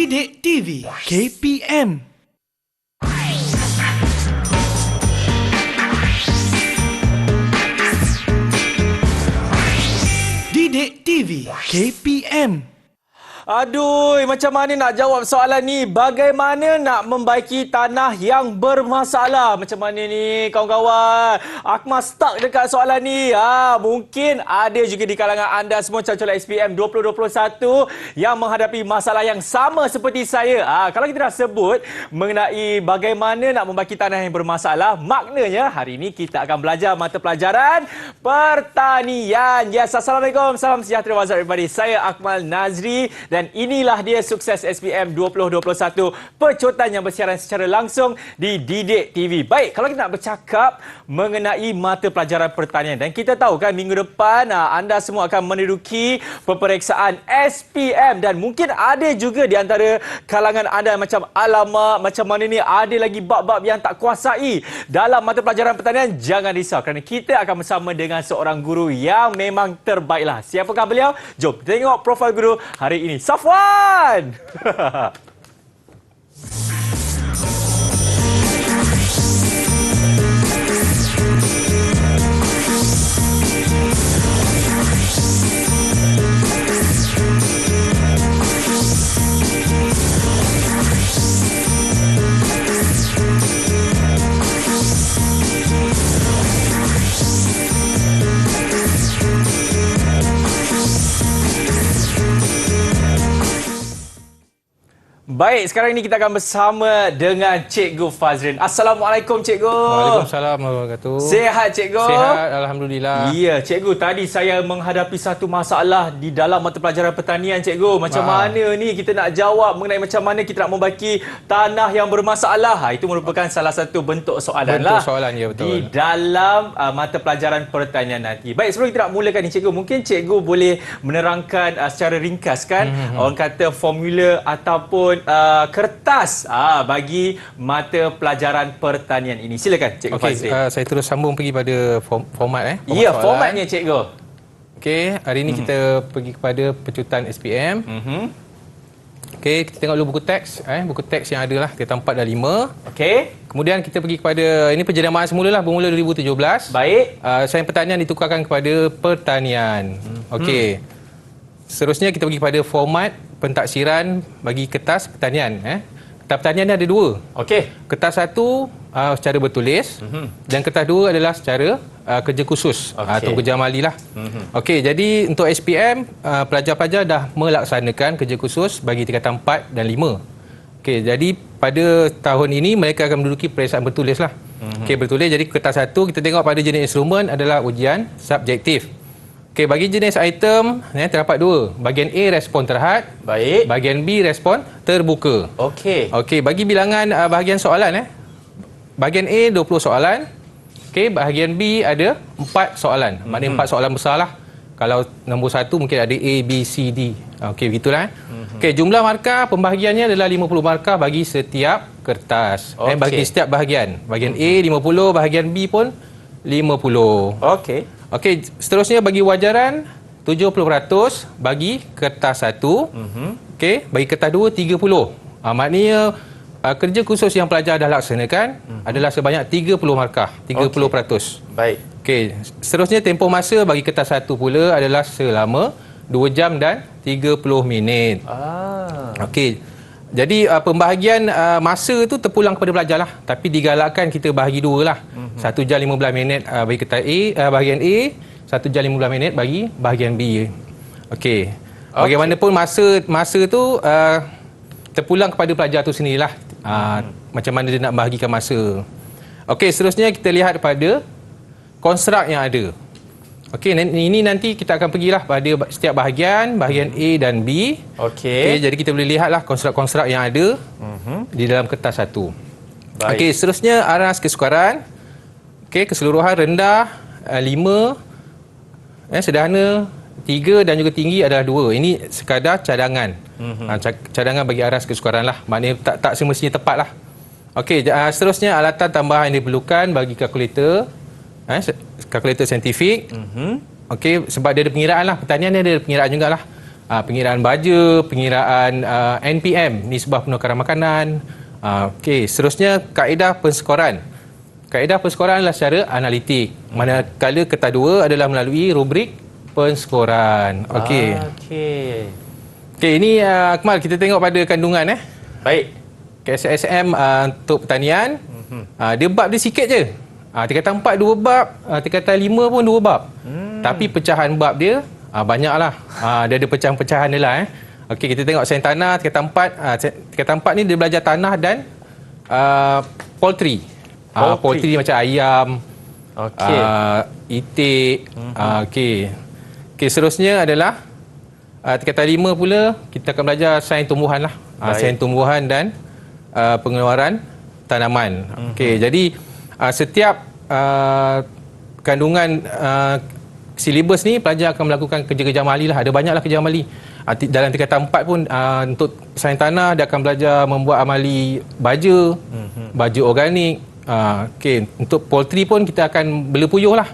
Didik TV KPM. Didik TV KPM. Aduh, macam mana nak jawab soalan ni? Bagaimana nak membaiki tanah yang bermasalah? Macam mana ni kawan-kawan? Akmal stuck dekat soalan ni. Mungkin ada juga di kalangan anda semua calon-calon SPM 2021 yang menghadapi masalah yang sama seperti saya. Kalau kita dah sebut mengenai bagaimana nak membaiki tanah yang bermasalah, maknanya hari ini kita akan belajar mata pelajaran pertanian. Yes, Assalamualaikum. Salam sejahtera everybody. Saya Akmal Nazri. Dan inilah dia sukses SPM 2021, percotan yang bersiaran secara langsung di Didik TV. Baik, kalau kita nak bercakap mengenai mata pelajaran pertanian, dan kita tahu kan minggu depan anda semua akan menduduki peperiksaan SPM, dan mungkin ada juga di antara kalangan anda macam alamak, macam mana ni ada lagi bab-bab yang tak kuasai dalam mata pelajaran pertanian. Jangan risau kerana kita akan bersama dengan seorang guru yang memang terbaiklah. Siapakah beliau? Jom tengok profil guru hari ini. Safwan! Baik, sekarang ini kita akan bersama dengan Cikgu Fazrin. Assalamualaikum, Cikgu. Waalaikumsalam warahmatullahi wabarakatuh. Sehat, Cikgu? Sehat, Alhamdulillah. Ya, Cikgu, tadi saya menghadapi satu masalah di dalam mata pelajaran pertanian, Cikgu. Macam mana ni kita nak jawab mengenai macam mana kita nak membaki tanah yang bermasalah? Itu merupakan salah satu bentuk soalan Bentuk soalan, ya, betul. di dalam mata pelajaran pertanian nanti. Baik, sebelum kita nak mulakan ni, Cikgu, mungkin Cikgu boleh menerangkan secara ringkas kan, orang kata formula ataupun kertas bagi mata pelajaran pertanian ini. Silakan, Cikgu Fazrin. Saya terus sambung pergi pada format. Ya, formatnya, Cikgu. Okey, hari ini kita pergi kepada pecutan SPM. Okey, kita tengok dulu buku teks. Buku teks yang ada lah, kita 4 dan 5. Okey. Kemudian kita pergi kepada, ini penjenayaan semula lah, bermula 2017. Baik. Sains pertanian ditukarkan kepada pertanian. Okey. Seterusnya kita pergi kepada format pentaksiran bagi kertas pertanian. Kertas pertanian ni ada dua. Okey. Kertas satu secara bertulis dan kertas dua adalah secara kerja khusus atau kerja amali lah. Okey, jadi untuk SPM pelajar-pelajar dah melaksanakan kerja khusus bagi tingkatan 4 dan 5. Okey, jadi pada tahun ini mereka akan menduduki peperiksaan bertulis lah. Okey, bertulis. Jadi kertas satu kita tengok pada jenis instrumen adalah ujian subjektif. Okey, bagi jenis item terdapat dua. Bahagian A respon terhad. Baik. Bahagian B respon terbuka. Okey. Okey, bagi bilangan bahagian soalan bahagian A 20 soalan. Okey, bahagian B ada 4 soalan. Maknanya 4 soalan besar lah. Kalau nombor 1 mungkin ada A, B, C, D. Okey, begitulah. Okey, jumlah markah pembahagiannya adalah 50 markah bagi setiap kertas. Bagi setiap bahagian. Bahagian A 50, bahagian B pun 50. Okey. Okey, seterusnya bagi wajaran 70% bagi kertas 1. Okey, bagi kertas 2 30. Maknanya kerja khusus yang pelajar dah laksanakan adalah sebanyak 30 markah, 30%. Baik. Okey, seterusnya tempoh masa bagi kertas 1 pula adalah selama 2 jam dan 30 minit. Okey. Jadi pembahagian masa tu terpulang kepada pelajar lah. Tapi digalakkan kita bahagi dua lah. 1 jam 15 minit bagi kertas A, bahagian A. 1 jam 15 minit bagi bahagian B. Okey. Bagaimanapun masa tu terpulang kepada pelajar tu sendirilah. Macam mana dia nak bahagikan masa. Okey, seterusnya kita lihat pada konstruk yang ada. Okey, ini nanti kita akan pergilah pada setiap bahagian A dan B. Okey, jadi kita boleh lihatlah konstruk-konstruk yang ada di dalam kertas satu. Okey, seterusnya aras kesukaran. Okey, keseluruhan rendah 5, sederhana 3 dan juga tinggi adalah 2. Ini sekadar cadangan. Cadangan bagi aras kesukaran lah. Maknanya tak semestinya tepat lah. Okey, seterusnya alatan tambahan yang diperlukan bagi kalkulator. Kalkulator saintifik. Okey, sebab dia ada pengiraan lah. Pertanian ni ada pengiraan jugalah. pengiraan baja, pengiraan NPM, nisbah penukaran makanan. Okey, seterusnya kaedah penskoran. Kaedah penskoran adalah secara analitik. Manakala kertas 2 adalah melalui rubrik penskoran. Okey. Okey. Okey, ini Akmal, kita tengok pada kandungan Baik. KSSM untuk pertanian. Dia bab dia sikit je. Tingkatan 4 2 bab, tingkatan 5 pun 2 bab. Tapi pecahan bab dia banyaklah. Dia ada pecahan-pecahan dia lah. Okey, kita tengok sains tanah tingkatan 4. Tingkatan 4 ni dia belajar tanah dan poultry. Poultry macam ayam, Okey. itik. Okey. Okey, seterusnya adalah tingkatan 5 pula kita akan belajar sains tumbuhan lah. Sains tumbuhan dan pengeluaran tanaman. Okey, jadi setiap kandungan silibus ni pelajar akan melakukan kerja-kerja amali lah. Ada banyaklah kerja amali. Dalam tingkatan 4 pun untuk sains tanah dia akan belajar membuat amali baja, baja organik. Okey, untuk poultry pun kita akan bela puyuh lah.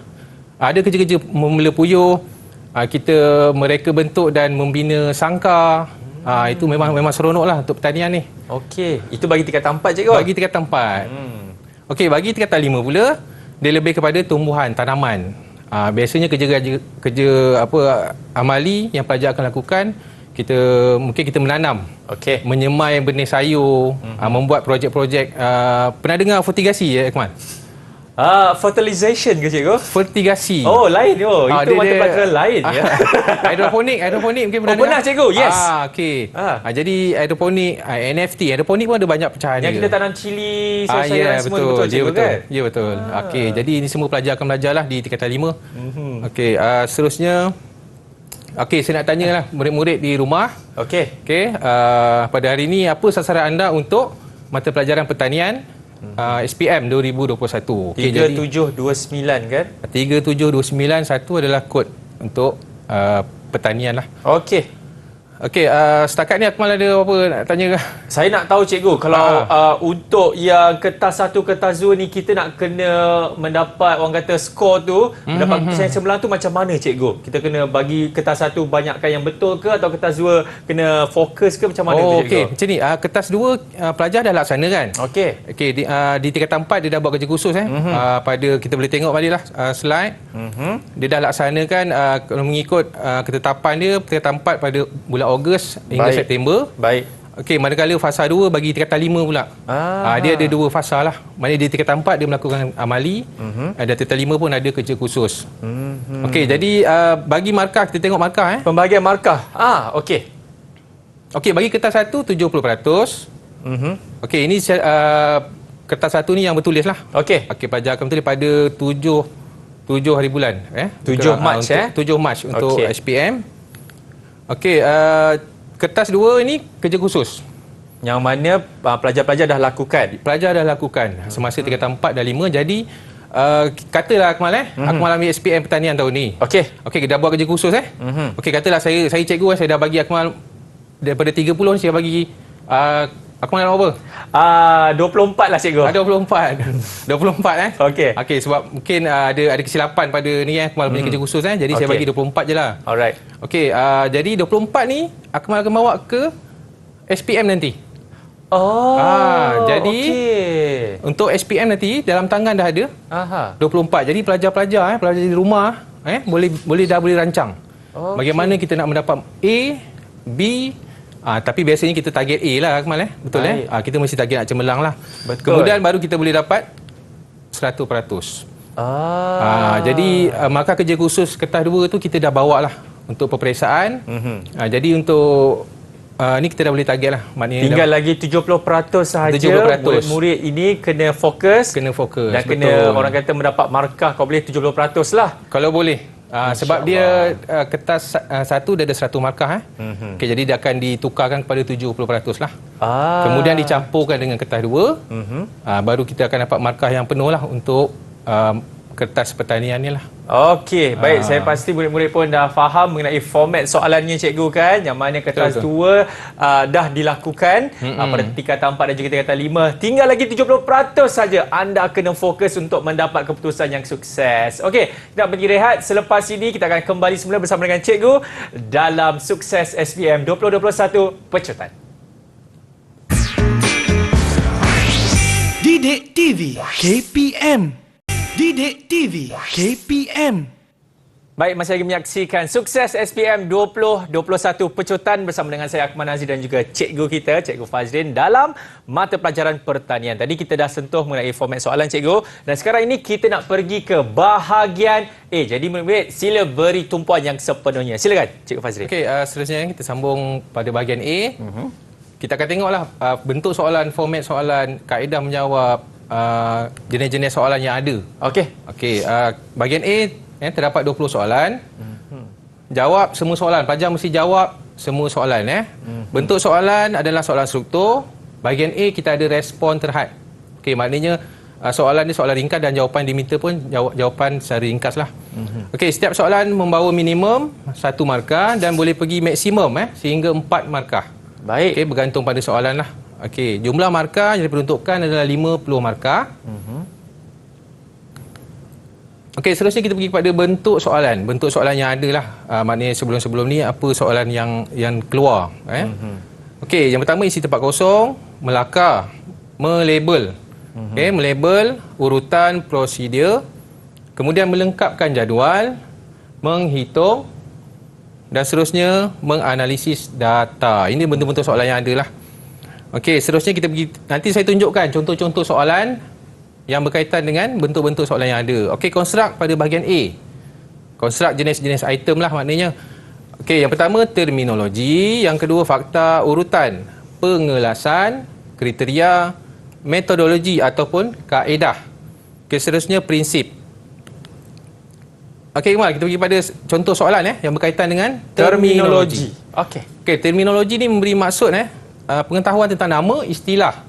Ada kerja-kerja membela puyuh. Kita mereka bentuk dan membina sangkar. Itu memang seronok lah untuk pertanian ni. Okey, itu bagi tingkatan 4 cikgu. Bagi tingkatan 4. Okey, bagi tingkatan 5 pula dia lebih kepada tumbuhan, tanaman. Biasanya kerja amali yang pelajar akan lakukan, mungkin kita menanam, menyemai benih sayur, membuat projek-projek. Pernah dengar fertigasi ya Akmal? Fertilization ke cikgu? Fertigasi. Oh, lain itu mata pelajaran lain ya. Hidroponik mungkin pernah pernah dengar? cikgu, yes. Okey. Jadi hidroponik, NFT pun ada banyak pecahan Yang dia. kita tanam cili, Ya, sayur-sayuran semua betul cikgu kan? Ya, betul. Okey, jadi ini semua pelajar akan belajarlah di tingkatan 5. Okey, seterusnya saya nak tanyalah murid-murid di rumah. Okey. Pada hari ini apa sasaran anda untuk mata pelajaran pertanian SPM 2021? 3729 kan? 3729 satu adalah kod untuk pertanian lah. Okey. Okey, setakat ni Akmal ada apa nak tanya ke? Saya nak tahu cikgu, kalau untuk yang kertas 1, kertas 2 ni kita nak kena mendapat orang kata skor tu, mendapat keputusan yang cemerlang tu macam mana cikgu? Kita kena bagi kertas 1 banyakkan yang betul ke atau kertas 2 kena fokus ke macam mana tu cikgu? Okey, macam ni. Kertas 2 pelajar dah laksana kan? Okey. Okey, di tingkatan 4 dia dah buat kerja khusus pada kita boleh tengok balik lah slide. Dia dah laksanakan kalau mengikut ketetapan dia tingkatan 4 pada bulan Ogos hingga September. Baik. Okey, manakala fasa 2 bagi tingkatan 5 pula. Dia ada 2 fasa lah. Maknanya di tingkatan 4 dia melakukan amali, dan tingkatan 5 pun ada kerja khusus. Okey, jadi bagi markah, kita tengok markah. Pembahagian markah. Okey. Okey, bagi kertas 1 70%. Okey, ini kertas 1 ni yang bertulis lah. Okey. Okey, pelajar akan bertulis pada 7 hari bulan. 7 Mac 7 Mac untuk SPM. Okey, kertas 2 ini kerja khusus. Yang mana pelajar-pelajar dah lakukan. Pelajar dah lakukan semasa tingkatan 4 dan 5. Jadi katalah Akmal Akmal ambil SPM pertanian tahun ni. Okey. Okey, dah buat kerja khusus Okey, katalah saya cikgu, saya dah bagi Akmal daripada 30 ni saya bagi Akmal dalam apa? 24 lah cikgu. 24. 24 Okey. Okey, sebab mungkin ada kesilapan pada ni Akmal punya kerja khusus jadi saya bagi 24 je lah. Alright. Okey, jadi 24 ni Akmal akan bawa ke SPM nanti. Jadi untuk SPM nanti dalam tangan dah ada 24. Jadi pelajar-pelajar pelajar di rumah boleh rancang. Bagaimana kita nak mendapat A, B, tapi biasanya kita target A lah Akmal betul kita mesti target nak cemerlang lah. Betul. Kemudian baru kita boleh dapat 100%. Jadi markah kerja khusus kertas 2 tu kita dah bawa lah untuk peperiksaan. Jadi untuk ni kita dah boleh target lah. Maknanya tinggal lagi 70% sahaja. 70%. Murid-murid ini kena fokus. Dan betul. kena orang kata mendapat markah kalau boleh 70% lah. Kalau boleh. Sebab dia kertas 1 dia ada 100 markah Okey, jadi dia akan ditukarkan kepada 70% lah. Kemudian dicampurkan dengan kertas 2. Baru kita akan dapat markah yang penuh lah untuk kertas pertanian ni lah. Okey, baik. Saya pasti murid-murid pun dah faham mengenai format soalannya cikgu kan. Yang mana kertas Betul. 2 dah dilakukan pada tingkatan 4 dan juga tingkatan 5. Tinggal lagi 70% saja anda kena fokus untuk mendapat keputusan yang sukses. Okey, kita pergi rehat. Selepas ini kita akan kembali semula bersama dengan cikgu dalam Sukses SPM 2021 Pecutan. Didik TV KPM. Didik TV KPM. Baik, masih lagi menyaksikan Sukses SPM 2021 Pecutan bersama dengan saya Akmal Nazir dan juga cikgu kita, Cikgu Fazrin dalam mata pelajaran pertanian. Tadi kita dah sentuh mengenai format soalan cikgu dan sekarang ini kita nak pergi ke bahagian A. Jadi murid-murid sila beri tumpuan yang sepenuhnya. Silakan Cikgu Fazrin. Okey, seterusnya kita sambung pada bahagian A. Kita akan tengoklah bentuk soalan, format soalan, kaedah menjawab, jenis-jenis soalan yang ada. Okey, bahagian A terdapat 20 soalan. Jawab semua soalan. Pelajar mesti jawab semua soalan. Bentuk soalan adalah soalan struktur. Bahagian A kita ada respon terhad. Okey, maknanya soalan ni soalan ringkas dan jawapan diminta pun jawapan secara ringkas lah. Okey, setiap soalan membawa minimum 1 markah dan boleh pergi maksimum sehingga 4 markah. Baik. Okey, bergantung pada soalan lah. Okey, jumlah markah yang diperuntukkan adalah 50 markah. Okey, seterusnya kita pergi kepada bentuk soalan. Bentuk soalan yang ada lah. Maknanya sebelum-sebelum ni apa soalan yang keluar. Okey, yang pertama isi tempat kosong, melakar, melabel. Okey, melabel urutan prosedur, kemudian melengkapkan jadual, menghitung dan seterusnya menganalisis data. Ini bentuk-bentuk soalan yang ada lah. Okey, seterusnya kita pergi, nanti saya tunjukkan contoh-contoh soalan yang berkaitan dengan bentuk-bentuk soalan yang ada. Okey, konstruk pada bahagian A. Konstruk jenis-jenis item lah maknanya. Okey, yang pertama terminologi, yang kedua fakta urutan, pengelasan, kriteria, metodologi ataupun kaedah. Okey, seterusnya prinsip. Okey, Iqmal, kita pergi pada contoh soalan yang berkaitan dengan terminologi. Okey, terminologi ni memberi maksud pengetahuan tentang nama, istilah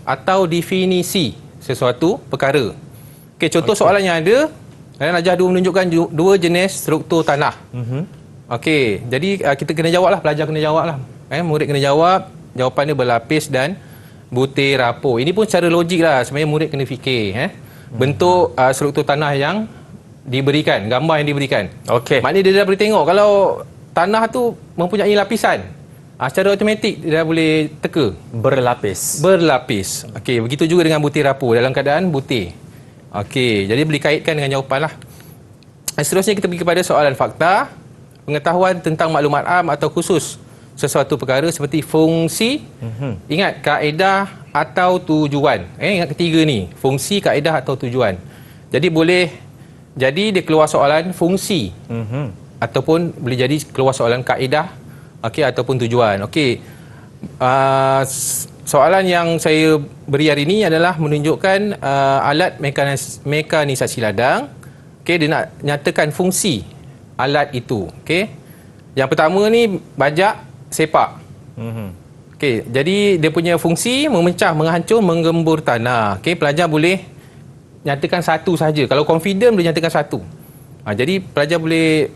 atau definisi sesuatu perkara. Okey, contoh soalan yang ada, Najah menunjukkan 2 jenis struktur tanah. Okey, jadi kita kena jawablah, pelajar kena jawablah. Murid kena jawab, jawapannya berlapis dan butir rapur. Ini pun secara logik lah, sebenarnya murid kena fikir. Bentuk struktur tanah yang diberikan, gambar yang diberikan. Okey. Maknanya dia dah boleh tengok kalau tanah tu mempunyai lapisan. Secara automatik dia dah boleh teka. Berlapis. Okey, begitu juga dengan butir rapur dalam keadaan butir. Okey, jadi boleh kaitkan dengan jawapan lah. Seterusnya kita pergi kepada soalan fakta. Pengetahuan tentang maklumat am atau khusus sesuatu perkara seperti fungsi. Ingat, kaedah atau tujuan. Ingat ketiga ni, fungsi, kaedah atau tujuan. Jadi dia keluar soalan fungsi. Ataupun boleh jadi keluar soalan kaedah. Okey, ataupun tujuan. Okey. Soalan yang saya beri hari ini adalah menunjukkan alat mekanisasi ladang. Okey, dia nak nyatakan fungsi alat itu. Okey. Yang pertama ni bajak sepak. Okey, jadi dia punya fungsi memecah, menghancur, menggembur tanah. Okey, pelajar boleh nyatakan satu saja. Kalau confident boleh nyatakan satu. Jadi pelajar boleh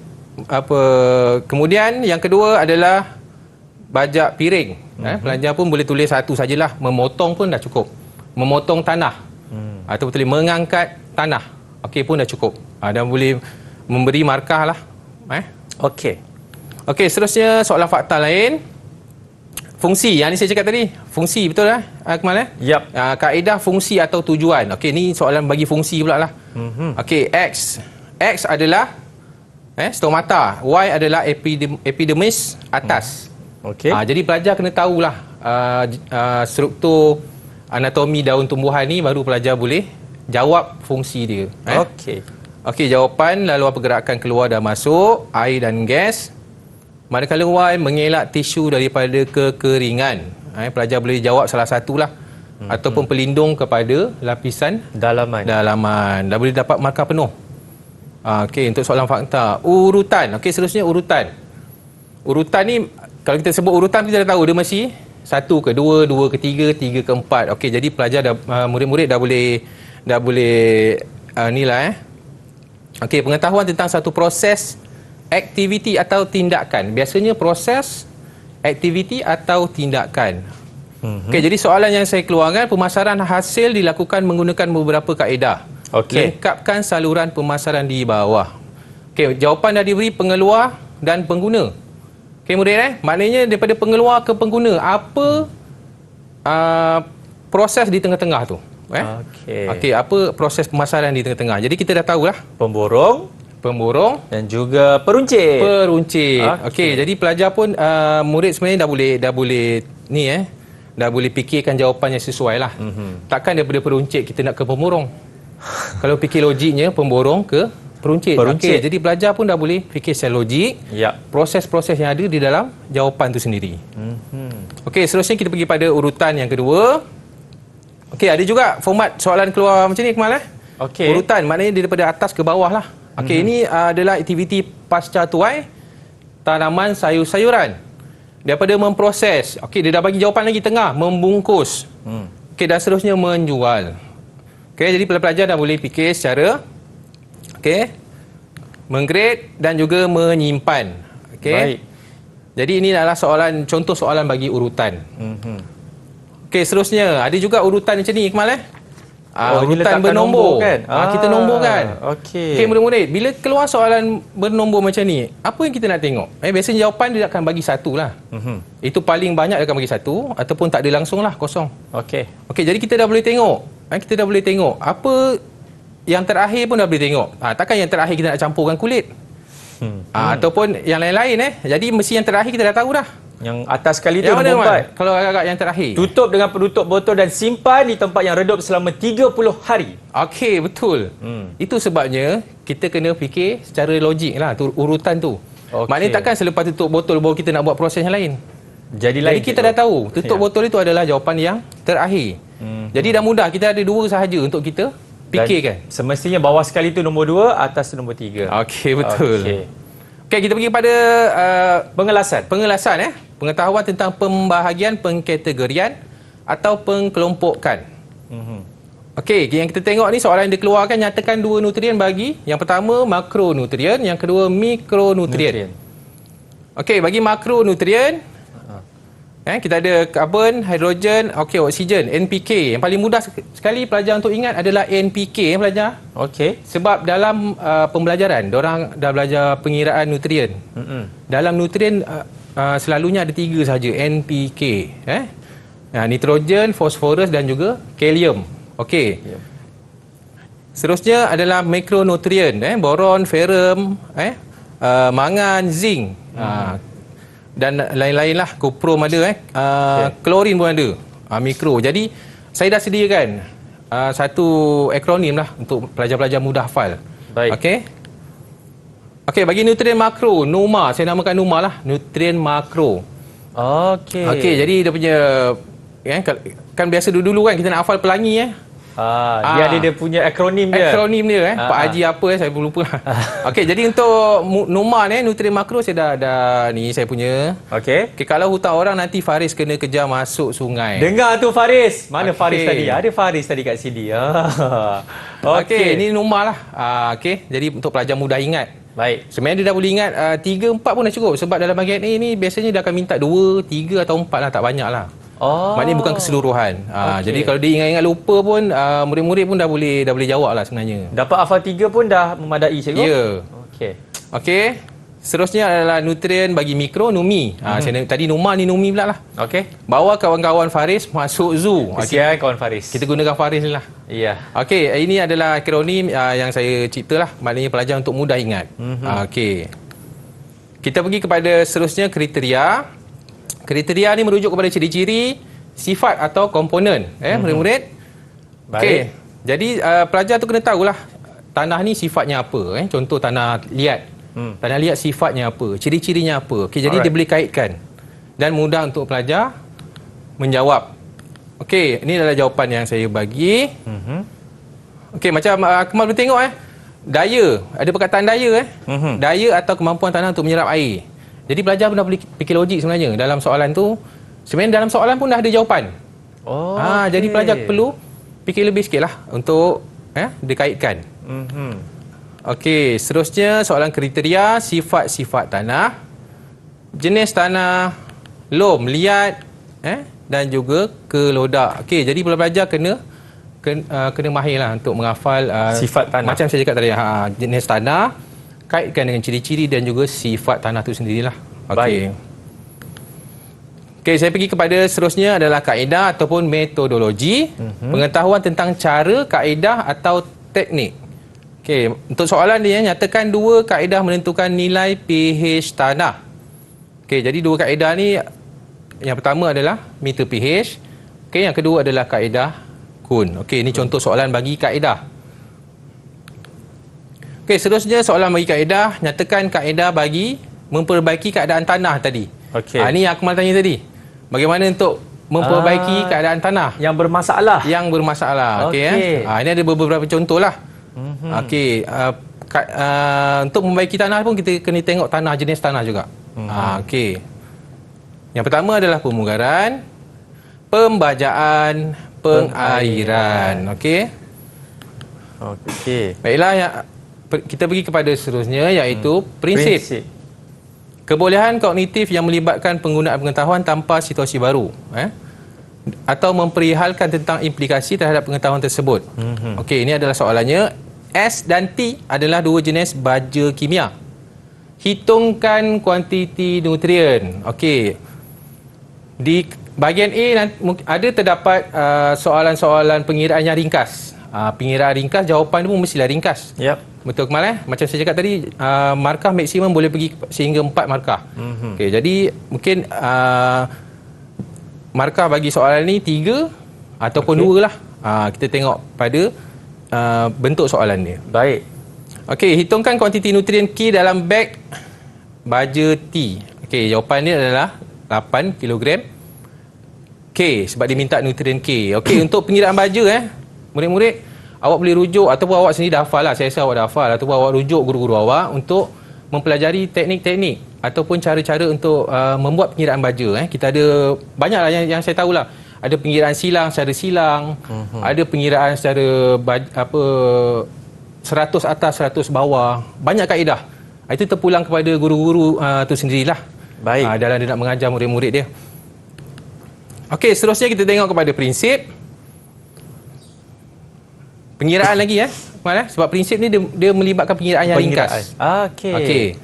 kemudian yang kedua adalah bajak piring. Pelajar pun boleh tulis satu sajalah, memotong pun dah cukup. Memotong tanah atau boleh mengangkat tanah. Okey, pun dah cukup. Dan boleh memberi markah lah. Okey, seterusnya soalan fakta lain. Fungsi yang ni saya cakap tadi, fungsi betul lah Akmal Yap. Kaedah fungsi atau tujuan. Okey, ni soalan bagi fungsi pula lah. Okey, X adalah stomata, Y adalah epidermis atas. Okey. Jadi pelajar kena tahulah struktur anatomi daun tumbuhan ni, baru pelajar boleh jawab fungsi dia. Okey, jawapan laluan pergerakan keluar dan masuk, air dan gas. Manakala Y mengelak tisu daripada kekeringan. Pelajar boleh jawab salah satulah. Ataupun pelindung kepada lapisan dalaman. Dah boleh dapat markah penuh. Okey, untuk soalan fakta. Urutan. Okey, seterusnya urutan. Urutan ni, kalau kita sebut urutan, kita dah tahu dia mesti 1 ke 2, 2 ke 3, 3 ke 4. Okey, jadi pelajar dah, murid-murid dah boleh Okey, pengetahuan tentang satu proses, aktiviti atau tindakan. Biasanya proses, aktiviti atau tindakan. Okey, jadi soalan yang saya keluarkan, pemasaran hasil dilakukan menggunakan beberapa kaedah. Okey. Lengkapkan saluran pemasaran di bawah. Okey, jawapan dah diberi pengeluar dan pengguna. Okey, murid maknanya daripada pengeluar ke pengguna, apa proses di tengah-tengah tu? Okey. Okey, apa proses pemasaran di tengah-tengah? Jadi kita dah tahulah. Pemborong dan juga peruncit. Okey, jadi pelajar pun murid sebenarnya dah boleh ni dah boleh fikirkan jawapan yang sesuai lah. Takkan daripada peruncit kita nak ke pemborong. Kalau fikir logiknya pemborong ke peruncit. Okey, jadi pelajar pun dah boleh fikir secara logik. Ya. Proses-proses yang ada di dalam jawapan tu sendiri. Okey, seterusnya kita pergi pada urutan yang kedua. Okey, ada juga format soalan keluar macam ni Kemal Okey. Urutan maknanya daripada atas ke bawah lah. Okey, ini adalah aktiviti pasca tuai tanaman sayur-sayuran. Daripada memproses. Okey, dia dah bagi jawapan lagi tengah, membungkus. Okey, dan seterusnya menjual. Okey, jadi pelajar dah boleh fikir secara menggrade dan juga menyimpan. Okey. Baik. Jadi ini adalah contoh soalan bagi urutan. Okey, seterusnya ada juga urutan macam ni Kemal urutan bernombor kan? Kita nomborkan. Okey. Okey, murid-murid, bila keluar soalan bernombor macam ni, apa yang kita nak tengok? Biasanya jawapan dia akan bagi satu lah. Itu paling banyak dia akan bagi satu, ataupun tak ada langsung lah, kosong. Okey, jadi kita dah boleh tengok. Kita dah boleh tengok apa yang terakhir pun dah boleh tengok. Takkan yang terakhir kita nak campurkan kulit. Ataupun yang lain-lain Jadi mesti yang terakhir kita dah tahu dah. Yang atas sekali tu Yang mana, nombor 4. kalau agak-agak yang terakhir? Tutup dengan penutup botol dan simpan di tempat yang redup selama 30 hari. Okey, betul. Itu sebabnya kita kena fikir secara logik lah tu, urutan tu. Maknanya takkan selepas tutup botol baru kita nak buat proses yang lain. Jadi kita dah tahu tutup botol itu adalah jawapan yang terakhir. Jadi dah mudah, kita ada dua sahaja untuk kita fikirkan. Dan semestinya bawah sekali tu nombor 2, atas tu nombor 3. Okey, betul. Okey, kita pergi pada pengelasan. Pengetahuan tentang pembahagian, pengkategorian atau pengkelompokan. Okey, yang kita tengok ni soalan yang dikeluarkan, nyatakan dua nutrien bagi yang pertama makronutrien, yang kedua mikronutrien. Okey, bagi makronutrien kita ada karbon, hidrogen, oksigen, NPK. Yang paling mudah sekali pelajar untuk ingat adalah NPK pelajar. Okey. Sebab dalam pembelajaran, diorang dah belajar pengiraan nutrien. Dalam nutrien selalunya ada 3 sahaja, NPK. Nitrogen, fosforus dan juga kalium. Okey. Seterusnya adalah mikronutrien, boron, ferrum, mangan, zinc. Dan lain-lain lah, koprom ada, klorin pun ada, mikro. Jadi saya dah sediakan satu akronim lah untuk pelajar-pelajar mudah hafal. Baik. Okey, bagi nutrien makro, NOMA, saya namakan NOMA lah, nutrien makro. Okey, jadi dia punya kan biasa dulu-dulu kan kita nak hafal pelangi dia punya akronim dia. Pak Haji apa saya pun lupa. Okey, jadi untuk NOMA ni, nutrien makro saya dah ni saya punya. Okey, kalau hutang orang nanti Faris kena kejar masuk sungai. Dengar tu Faris. Mana Faris tadi? Ada Faris tadi kat sini. Okey, ni NOMA lah. Okey, jadi untuk pelajar mudah ingat. Baik. Sebenarnya dia dah boleh ingat 3, 4 pun dah cukup. Sebab dalam bahagian A ni biasanya dia akan minta 2, 3 atau 4 lah, tak banyak lah. Maknanya bukan keseluruhan. Jadi kalau dia ingat-ingat lupa pun, murid-murid pun dah boleh jawab lah sebenarnya. Dapat hafal 3 pun dah memadai, cikgu? Ya. Okey. Seterusnya adalah nutrien bagi mikro, NUMI. Tadi NOMA ni NUMI pula lah. Okey. Bawa kawan-kawan Faris masuk zoo. Kesian kawan Faris. Kita gunakan Faris ni lah. Ya. Okey, ini adalah akronim yang saya cipta lah. Maknanya pelajar untuk mudah ingat. Okey. Kita pergi kepada seterusnya kriteria. Kriteria ni merujuk kepada ciri-ciri, sifat atau komponen. Murid-murid. Okey. Jadi pelajar tu kena tahulah tanah ni sifatnya apa. Contoh tanah liat. Tanah liat sifatnya apa, ciri-cirinya apa. Okey, jadi dia boleh kaitkan dan mudah untuk pelajar menjawab. Okey, ini adalah jawapan yang saya bagi. Okey, macam Kemal boleh tengok daya, ada perkataan daya daya atau kemampuan tanah untuk menyerap air. Jadi pelajar pun dah boleh fikir logik sebenarnya dalam soalan tu. Sebenarnya dalam soalan pun dah ada jawapan. Jadi pelajar perlu fikir lebih sikitlah untuk dikaitkan. Okey, seterusnya soalan kriteria sifat-sifat tanah, jenis tanah, lom, liat dan juga kelodak. Okey, jadi pelajar kena mahir lah untuk menghafal Sifat tanah. Macam saya cakap tadi, jenis tanah, kaitkan dengan ciri-ciri dan juga sifat tanah tu sendirilah. Okey. Okey, saya pergi kepada seterusnya adalah kaedah ataupun metodologi, pengetahuan tentang cara, kaedah atau teknik. Okey, untuk soalan dia, nyatakan dua kaedah menentukan nilai pH tanah. Okey, jadi dua kaedah ni, yang pertama adalah meter pH. Okey, yang kedua adalah kaedah Kuhn. Okey, ini contoh soalan bagi kaedah. Okey, seterusnya soalan bagi kaedah, nyatakan kaedah bagi memperbaiki keadaan tanah tadi. Okey. Ini yang Akmal tanya tadi. Bagaimana untuk memperbaiki keadaan tanah Yang bermasalah. yang bermasalah. Okey. Ini ada beberapa contoh lah. Okey, untuk membaiki tanah pun kita kena tengok tanah, jenis tanah juga. Okey. Yang pertama adalah pemugaran, pembajaan, pengairan. Okey. Okey. Baiklah, kita pergi kepada seterusnya, iaitu prinsip. Kebolehan kognitif yang melibatkan penggunaan pengetahuan tanpa situasi baru. Atau memperihalkan tentang implikasi terhadap pengetahuan tersebut. Okey, ini adalah soalannya. S dan T adalah dua jenis baja kimia. Hitungkan kuantiti nutrien. Okey. Di bahagian A ada terdapat soalan-soalan pengiraan yang ringkas. Pengiraan ringkas, jawapan pun mestilah ringkas. Yep. Betul Kemal? Macam saya cakap tadi, markah maksimum boleh pergi sehingga 4 markah. Okey, jadi mungkin markah bagi soalan ni 3 ataupun 2 lah. Kita tengok pada bentuk soalan dia. Baik. Okey, hitungkan kuantiti nutrien K dalam beg baja T. Okey, jawapan dia adalah 8 kg K sebab dia minta nutrien K. Okey, untuk pengiraan baja murid-murid, awak boleh rujuk ataupun awak sendiri dah hafal lah. Saya rasa awak dah hafal ataupun awak rujuk guru-guru awak untuk mempelajari teknik-teknik ataupun cara-cara untuk membuat pengiraan baja. Kita ada banyaklah yang saya tahulah. Ada pengiraan silang secara silang, ada pengiraan secara 100 atas 100 bawah. Banyak kaedah. Itu terpulang kepada guru-guru tu sendirilah. Baik. Dalam dia nak mengajar murid-murid dia. Okey, seterusnya kita tengok kepada prinsip. Pengiraan lagi sebab prinsip ni dia melibatkan pengiraan yang ringkas. Okey.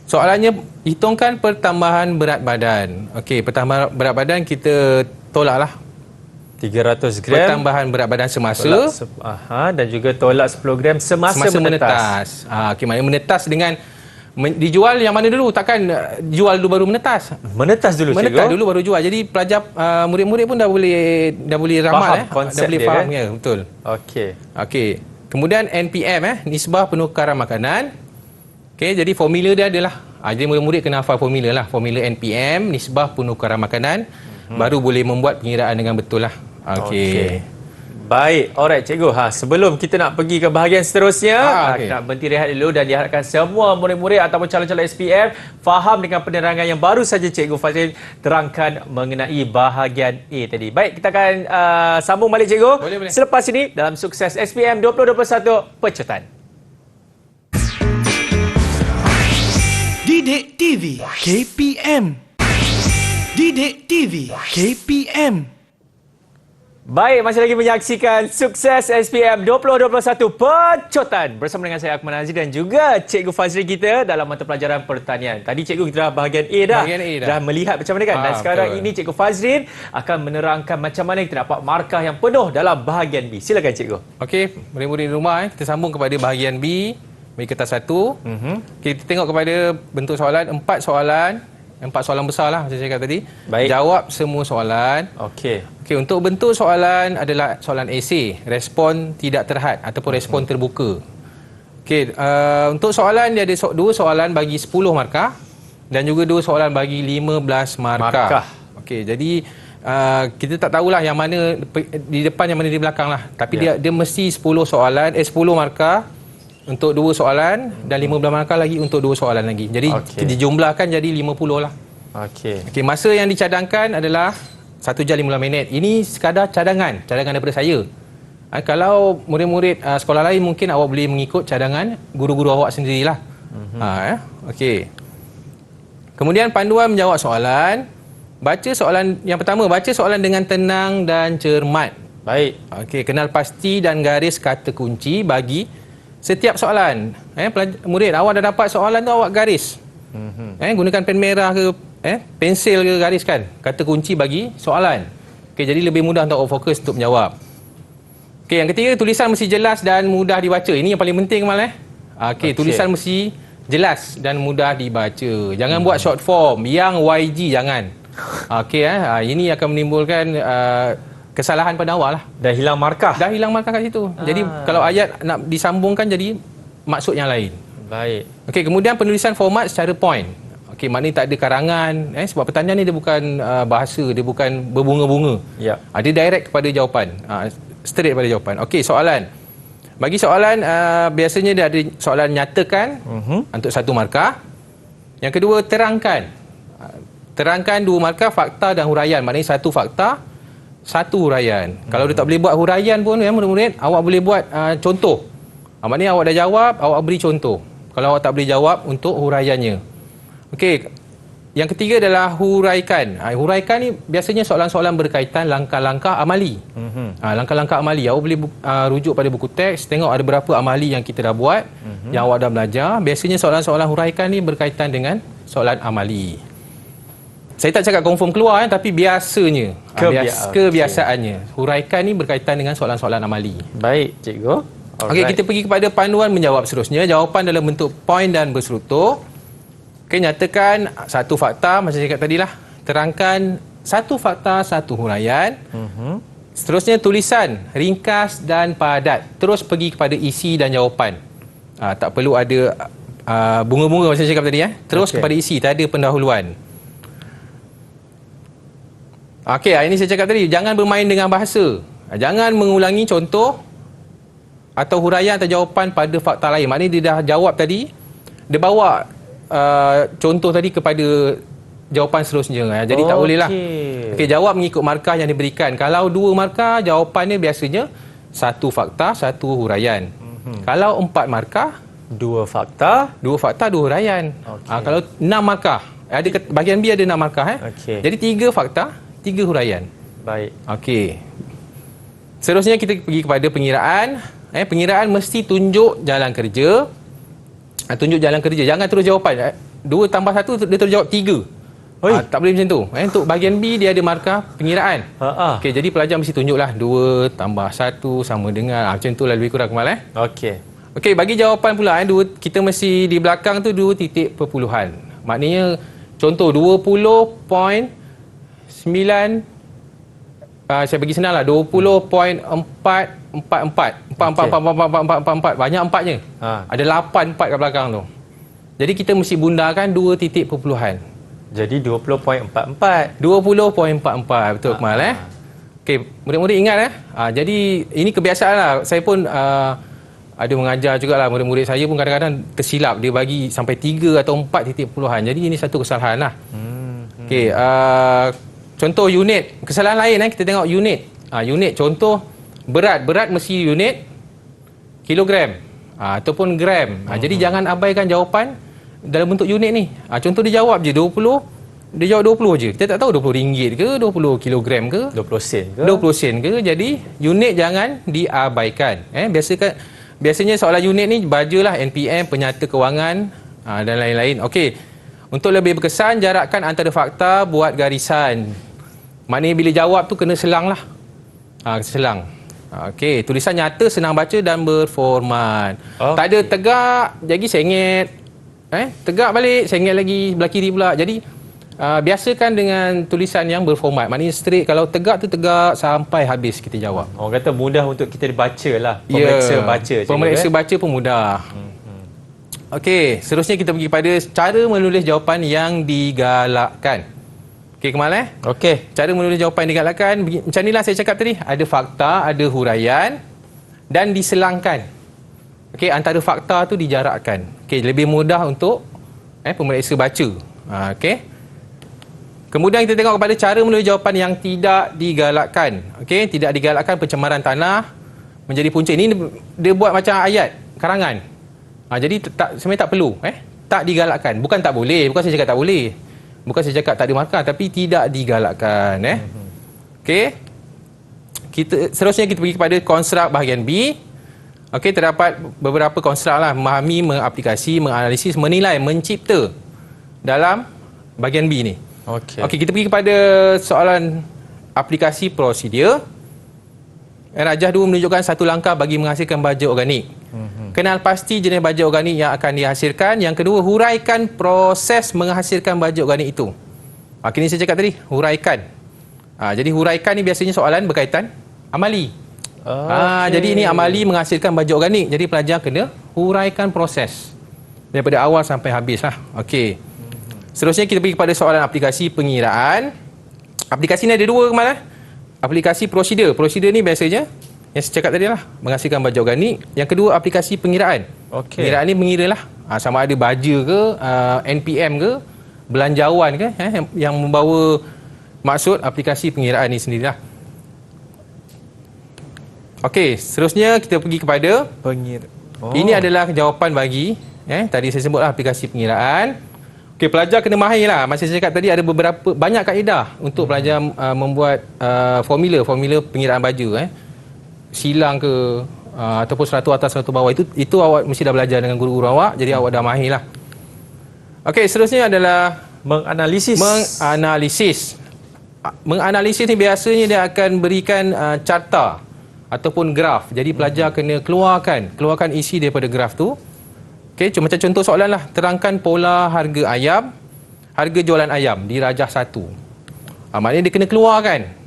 Soalannya, hitungkan pertambahan berat badan. Okey, pertambahan berat badan kita tolaklah. 300 gram. Pertambahan berat badan semasa. Dan juga tolak 10 gram semasa menetas. Okey, maknanya menetas dengan dijual yang mana dulu? Takkan jual dulu baru menetas. Menetas dulu, menetas dulu baru jual. Jadi pelajar murid-murid pun dah boleh ramal konsep dah boleh dia, faham betul. Okey. Kemudian NPM penukaran makanan. Okey, jadi formula dia adalah jadi murid-murid kena hafal formula lah. Formula NPM, nisbah penukaran makanan, baru boleh membuat pengiraan dengan betul lah. Okey. Baik, alright cikgu. Sebelum kita nak pergi ke bahagian seterusnya, kita nak berhenti rehat dulu dan diharapkan semua murid-murid ataupun calon-calon SPM faham dengan penerangan yang baru saja Cikgu Fazril terangkan mengenai bahagian A tadi. Baik, kita akan sambung balik cikgu. Boleh. Selepas ini dalam Sukses SPM 2021 Pecutan. Didik TV KPM. Didik TV KPM. Baik, masih lagi menyaksikan Sukses SPM 2021 Pecutan bersama dengan saya Akmal Nazir dan juga Cikgu Fazril kita dalam mata pelajaran pertanian. Tadi cikgu kita dah bahagian A dah. Dah melihat macam mana kan? Dan sekarang ini Cikgu Fazril akan menerangkan macam mana kita dapat markah yang penuh dalam bahagian B. Silakan cikgu. Okey, murid-murid di rumah kita sambung kepada bahagian B, bagi kertas 1. Kita tengok kepada bentuk soalan, 4 soalan besar lah macam saya cakap tadi. Baik. Jawab semua soalan. Okey, untuk bentuk soalan adalah soalan esei, respon tidak terhad ataupun respon terbuka. Okey, untuk soalan dia ada 2 soalan bagi 10 markah dan juga 2 soalan bagi 15 markah. Okey, jadi kita tak tahulah yang mana di depan yang mana di belakang lah. Tapi dia mesti 10 markah untuk 2 soalan dan 15 markah lagi untuk 2 soalan lagi. Jadi dijumlahkan jadi 50 lah. Okey, masa yang dicadangkan adalah 1 jam 15 minit. Ini sekadar cadangan daripada saya. Kalau murid-murid sekolah lain mungkin awak boleh mengikut cadangan guru-guru awak sendirilah. Okey. Kemudian panduan menjawab soalan. Baca soalan yang pertama, baca soalan dengan tenang dan cermat. Baik. Okey, kenal pasti dan garis kata kunci bagi setiap soalan. Murid, awak dah dapat soalan tu, awak garis. Gunakan pen merah ke pensil ke, gariskan kata kunci bagi soalan. Okey, jadi lebih mudah untuk awak fokus untuk menjawab. Okey, yang ketiga, tulisan mesti jelas dan mudah dibaca. Ini yang paling penting Okey, tulisan mesti jelas dan mudah dibaca. Jangan buat short form yang YG, jangan. Okey, ini akan menimbulkan kesalahan pada awak lah. Dah hilang markah. Dah hilang markah kat situ. Jadi kalau ayat nak disambungkan jadi maksud yang lain. Baik. Okey, kemudian penulisan format secara point. Okey, maknanya tak ada karangan. Sebab pertanyaan ni dia bukan bahasa, dia bukan berbunga-bunga. Ya. Dia direct kepada jawapan. Straight pada jawapan. Okey, soalan. Bagi soalan, biasanya dia ada soalan nyatakan untuk 1 markah. Yang kedua, terangkan. Terangkan 2 markah, fakta dan huraian. Maknanya 1 fakta, 1 huraian. Kalau dia tak boleh buat huraian pun, murid-murid, awak boleh buat contoh. Maknanya awak dah jawab, awak beri contoh. Kalau awak tak boleh jawab, untuk huraiannya. Okey, yang ketiga adalah huraikan. Huraikan ni biasanya soalan-soalan berkaitan langkah-langkah amali. Langkah-langkah amali. Awak boleh rujuk pada buku teks, tengok ada berapa amali yang kita dah buat, yang awak dah belajar. Biasanya soalan-soalan huraikan ni berkaitan dengan soalan amali. Saya tak cakap confirm keluar, tapi biasanya. Kebiasaannya. Huraikan ni berkaitan dengan soalan-soalan amali. Baik, cikgu. Okey, kita pergi kepada panduan menjawab seterusnya. Jawapan dalam bentuk poin dan berstruktur. Okey, nyatakan 1 fakta, macam saya cakap tadi lah. Terangkan 1 fakta, 1 huraian. Seterusnya tulisan, ringkas dan padat. Terus pergi kepada isi dan jawapan. Tak perlu ada bunga-bunga macam saya cakap tadi. Terus kepada isi, tak ada pendahuluan. Okey, ini saya cakap tadi, jangan bermain dengan bahasa. Jangan mengulangi contoh atau huraian atau jawapan pada fakta lain. Maknanya dia dah jawab tadi, dia bawa contoh tadi kepada jawapan seterusnya. Jadi tak boleh lah. Okey, jawab mengikut markah yang diberikan. Kalau 2 markah, jawapannya biasanya 1 fakta, 1 huraian. Kalau 4 markah, 2 fakta, 2 fakta, 2 huraian. Kalau 6 markah, ada bahagian B ada 6 markah. Jadi 3 fakta, 3 huraian. Baik. Okey. Seterusnya kita pergi kepada pengiraan. Pengiraan mesti tunjuk jalan kerja. Tunjuk jalan kerja. Jangan terus jawapan. 2 tambah 1, dia terus jawab 3. Tak boleh macam tu. Untuk bahagian B, dia ada markah pengiraan. Okey, jadi pelajar mesti tunjuklah 2 tambah 1 sama dengan. Macam tu lah lebih kurang Kamal. Okey, bagi jawapan pula, kita mesti di belakang tu 2 titik perpuluhan. Maknanya, contoh 20.9, saya bagi senang lah, 20.444. Banyak 4-nya. Ada 8 4 kat belakang tu. Jadi kita mesti bundakan 2 titik perpuluhan. Jadi 20.44. 20.44. Betul Kamal. Okey, murid-murid ingat jadi ini kebiasaan lah. Saya pun ada mengajar jugalah, murid-murid saya pun kadang-kadang tersilap. Dia bagi sampai 3 atau 4 titik perpuluhan. Jadi ini satu kesalahan lah. Okey, contoh unit. Kesalahan lain kita tengok unit. Unit contoh berat. Berat mesti unit kilogram ataupun gram. Jadi jangan abaikan jawapan dalam bentuk unit ni. Contoh dia jawab je 20. Dia jawab 20 je. Kita tak tahu 20 ringgit ke, 20 kilogram ke, 20 sen ke. 20 sen ke. Jadi unit jangan diabaikan. Biasanya soalan unit ni bajalah NPM, penyata kewangan dan lain-lain. Okey. Untuk lebih berkesan, jarakkan antara fakta, buat garisan. Maknanya bila jawab tu kena selang lah. Selang. Okey, tulisan nyata, senang baca dan berformat. Tak ada tegak, jadi sengit. Tegak balik, sengit lagi, belah kiri pula. Jadi, biasakan dengan tulisan yang berformat. Maknanya straight, kalau tegak tu tegak sampai habis kita jawab. Orang kata mudah untuk kita dibaca lah. Pemeriksa baca. Pemeriksa baca pun mudah. Okey, seterusnya kita pergi pada cara menulis jawapan yang digalakkan. Okey, Kamal Okey. Cara menulis jawapan yang digalakkan, macam inilah saya cakap tadi. Ada fakta, ada huraian dan diselangkan. Okey, antara fakta tu dijarakkan. Okey, lebih mudah untuk pemeriksa baca. Okey. Kemudian kita tengok kepada cara menulis jawapan yang tidak digalakkan. Okey, tidak digalakkan pencemaran tanah, menjadi punca. Ini dia buat macam ayat karangan. Jadi sebenarnya tak perlu, tak digalakkan. Bukan tak boleh, bukan saya cakap tak boleh. Bukan saya cakap tak dimaafkan, tapi tidak digalakkan. Okey. Seterusnya kita pergi kepada konstruk bahagian B. Okey, terdapat beberapa konstruk lah, memahami, mengaplikasi, menganalisis, menilai, mencipta dalam bahagian B ni. Okey, kita pergi kepada soalan aplikasi prosedur. Rajah 2 menunjukkan satu langkah bagi menghasilkan baja organik. Kenal pasti jenis baja organik yang akan dihasilkan. Yang kedua, huraikan proses menghasilkan baja organik itu. Ini saya cakap tadi, huraikan. Jadi huraikan ni biasanya soalan berkaitan amali. Jadi ini amali menghasilkan baja organik. Jadi pelajar kena huraikan proses daripada awal sampai habis lah. Okey. Seterusnya kita pergi kepada soalan aplikasi pengiraan. Aplikasi ni ada dua kemarin. Aplikasi prosedur. Prosedur ni biasanya yang saya cakap tadi lah, menghasilkan baja organik. Yang kedua, aplikasi pengiraan. Pengiraan ni mengira lah sama ada baja ke, NPM ke, belanjawan ke, yang membawa maksud aplikasi pengiraan ni sendirilah. Okey, seterusnya kita pergi kepada ini adalah jawapan bagi tadi saya sebutlah aplikasi pengiraan. Okey, pelajar kena mahir lah. Macam saya cakap tadi, ada banyak kaedah untuk pelajar membuat formula pengiraan baju. Silang ke ataupun 100 atas 100 bawah, itu awak mesti dah belajar dengan guru-guru awak, jadi awak dah mahir lah. Okey, seterusnya adalah menganalisis ni biasanya dia akan berikan carta ataupun graf. Jadi pelajar kena keluarkan isi daripada graf tu. Okey, macam contoh soalan lah, terangkan pola harga ayam, harga jualan ayam di Rajah 1. Maknanya dia kena keluarkan.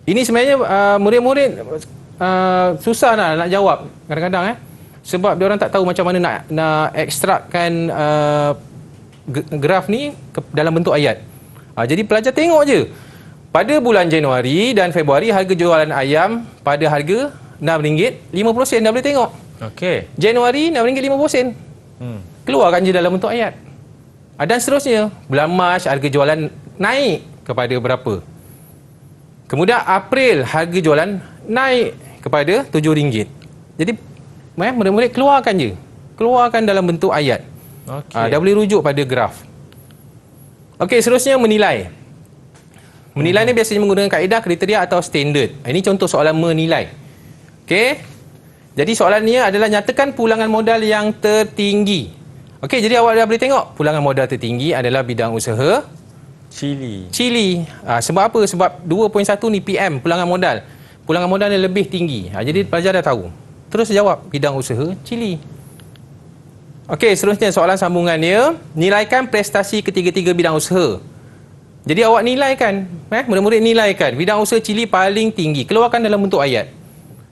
Ini sebenarnya murid-murid susah nak jawab kadang-kadang sebab dia orang tak tahu macam mana nak ekstrakkan graf ni dalam bentuk ayat. Jadi pelajar tengok je. Pada bulan Januari dan Februari harga jualan ayam pada harga RM6.50 dah boleh tengok. Okey. Januari RM6.50. Keluarkan je dalam bentuk ayat. Dan seterusnya, bulan Mac harga jualan naik kepada berapa? Kemudian April harga jualan naik kepada RM7. Jadi murid-murid keluarkan dalam bentuk ayat. Dah boleh rujuk pada graf. Okey, seterusnya menilai. Menilai ni biasanya menggunakan kaedah, kriteria atau standard. Ini contoh soalan menilai. Okey. Jadi soalan ni adalah nyatakan pulangan modal yang tertinggi. Okey, jadi awak dah boleh tengok pulangan modal tertinggi adalah bidang usaha Chili. Sebab apa? Sebab 2.1 ni PM pulangan modal. Pulangan modal yang lebih tinggi. Jadi pelajar dah tahu. Terus jawab bidang usaha Chili. Okey, seterusnya soalan sambungannya, nilaikan prestasi ketiga-tiga bidang usaha. Jadi awak nilaikan, murid-murid nilaikan bidang usaha Chili paling tinggi. Keluarkan dalam bentuk ayat.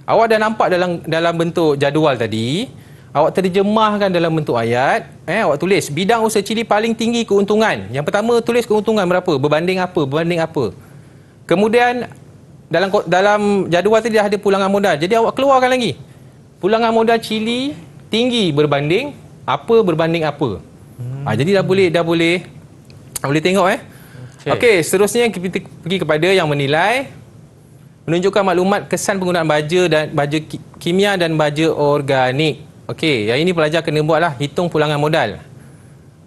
Awak dah nampak dalam bentuk jadual tadi. Awak terjemahkan dalam bentuk ayat. Awak tulis bidang usaha Chili paling tinggi keuntungan. Yang pertama tulis keuntungan berapa, berbanding apa. Kemudian dalam jadual tadi dah ada pulangan modal. Jadi awak keluarkan lagi. Pulangan modal Chili tinggi berbanding apa. Jadi dah boleh tengok Okey, seterusnya kita pergi kepada yang menilai. Menunjukkan maklumat kesan penggunaan baja kimia dan baja organik. Okey, yang ini pelajar kena buatlah, hitung pulangan modal.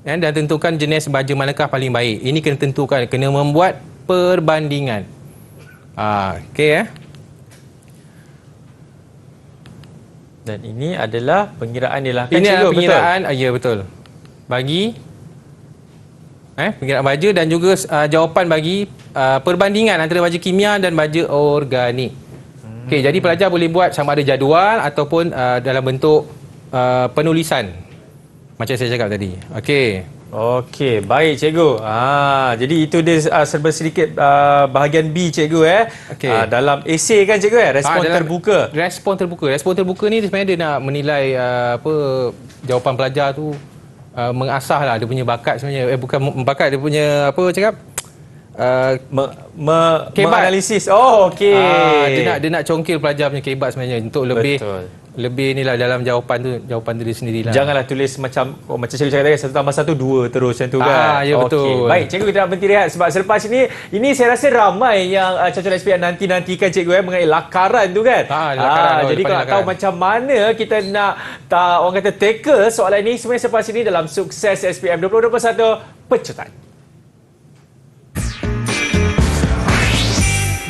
Dan tentukan jenis baja manakah paling baik. Ini kena tentukan, kena membuat perbandingan. Okey Dan ini adalah pengiraan dia lah. Ini adalah pengiraan, ya betul. Bagi pengiraan baja dan juga jawapan bagi perbandingan antara baja kimia dan baja organik. Okey, jadi pelajar boleh buat sama ada jadual ataupun dalam bentuk penulisan. Macam saya cakap tadi. Okey, baik cikgu. Jadi itu dia serba sedikit bahagian B cikgu dalam esei kan cikgu respon terbuka. Respon terbuka ni sebenarnya dia nak menilai jawapan pelajar tu, mengasah lah dia punya bakat sebenarnya. Bukan bakat, dia punya menganalisis. Dia nak congkil pelajar punya kebat sebenarnya untuk lebih lebih ni lah dalam jawapan tu dia sendirilah. Janganlah tulis macam cikgu cakap tadi 1+1 2 terus macam tu kan. Ya betul. Okey. Baik, cikgu kita nak berhenti rehat sebab selepas ini saya rasa ramai yang calon SPM nanti-nantikan cikgu mengenai lakaran tu kan. Lakaran, jadi kalau nak tahu macam mana kita nak orang kata tackle soalan ini sebenarnya selepas ini dalam Sukses SPM 2021 Pecutan.